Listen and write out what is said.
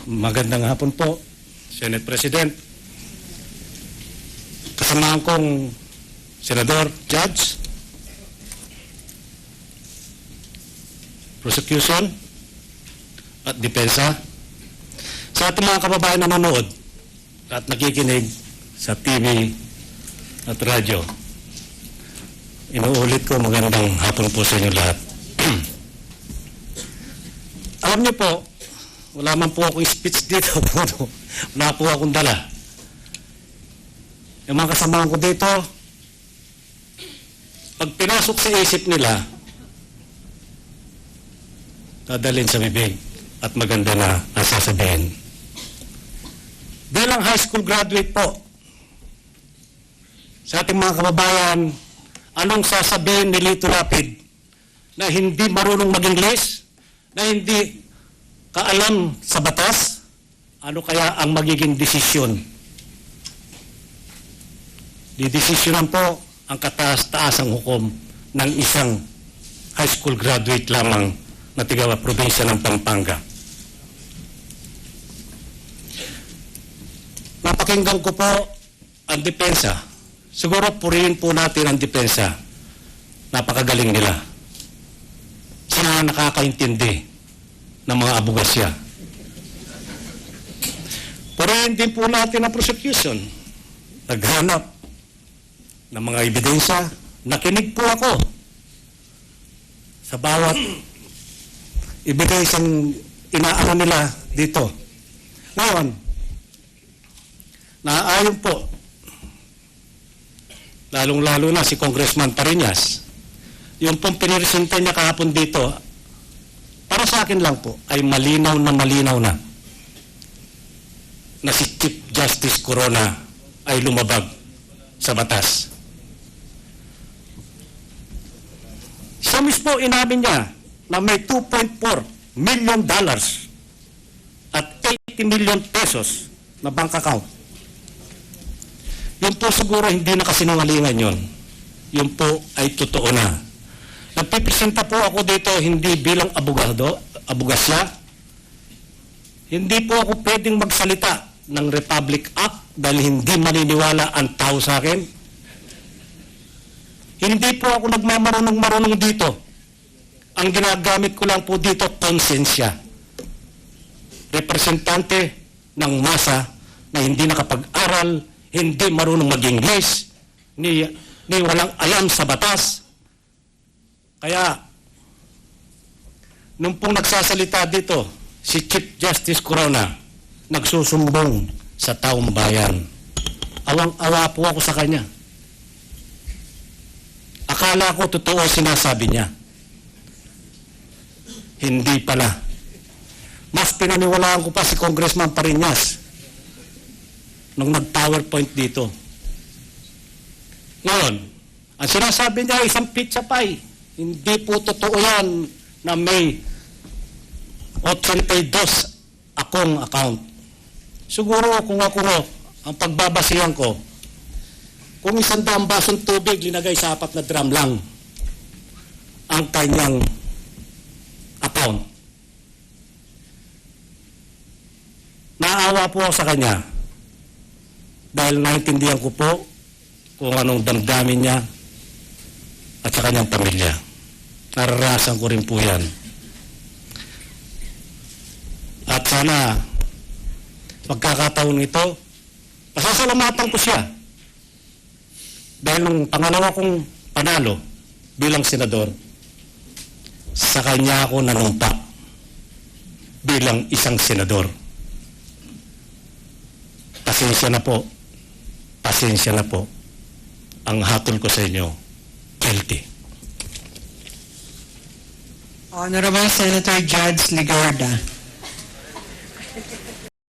Magandang hapon po, Senate President. Kasamahan kong Senador, Judge, Prosecution at Depensa. Sa ating mga kababayan na nanonood at nakikinig sa TV at radyo, inuulit ko magandang hapon po sa inyo lahat. Alam niyo po, wala man po akong speech dito. Wala po akong dala. Yung mga kasamahan ko dito, pag pinasok sa isip nila, dadalhin sa bibig at maganda na nasasabihin. Bilang high school graduate po, sa ating mga kababayan, anong sasabihin ni Lito Lapid na hindi marunong mag-English, na hindi kaalam sa batas? Ano kaya ang magiging desisyon? Didesisyonan po ang kataas-taasang hukom ng isang high school graduate lamang na tiga probinsya ng Pampanga. Napakinggan ko po ang depensa. Siguro purihin po natin ang depensa. Napakagaling nila. Sila nakakaintindi ng mga abogasya. Purihin din po natin ang prosecution. Naghanap ng mga ebidensya. Nakinig po ako sa bawat ebidensyang inaano nila dito. Ngayon, naayon po, lalong-lalo na si Congressman Pariñas, yung pong piniresenta niya kahapon dito, para sa akin lang po, ay malinaw na si Chief Justice Corona ay lumabag sa batas. Siya mismo inamin niya na may $2.4 million at 80 million pesos na bank account. Yun po siguro hindi na kasinungalingan yun. Yun po ay totoo na. Nagpipresenta po ako dito hindi bilang abogasya. Hindi po ako pwedeng magsalita ng Republic Act dahil hindi maniniwala ang tao sa akin. Hindi po ako nagmamarunong dito. Ang ginagamit ko lang po dito, konsensya. Representante ng masa na hindi nakapag-aral, hindi marunong mag-English, ni walang alam sa batas. Kaya, nung pong nagsasalita dito, si Chief Justice Corona, nagsusumbong sa taong bayan. Awang-awa po ako sa kanya. Akala ko totoo sinasabi niya. Hindi pala. Mas pinaniwalaan ko pa si Congressman Pariñas nung nag-PowerPoint dito. Ngayon, ang sinasabi niya isang pizza pie. Hindi po totoo yan na may 82 akong account. Siguro kung ako ang pagbabasihan ko, kung 100 basong tubig linagay sa 4 na drum lang ang kanyang account. Naawa po ako sa kanya dahil naintindihan ko po kung anong damdamin niya at sa kanyang pamilya. Nararasan ko rin po yan. At sana pagkakataon ito, pasasalamatan ko siya. Dahil nung pangalawa kong panalo bilang senador, sa kanya ako nanumpa bilang isang senador. Pasensya na po. Ang hatol ko sa inyo, guilty. Honorable Senator Judge Ligarda.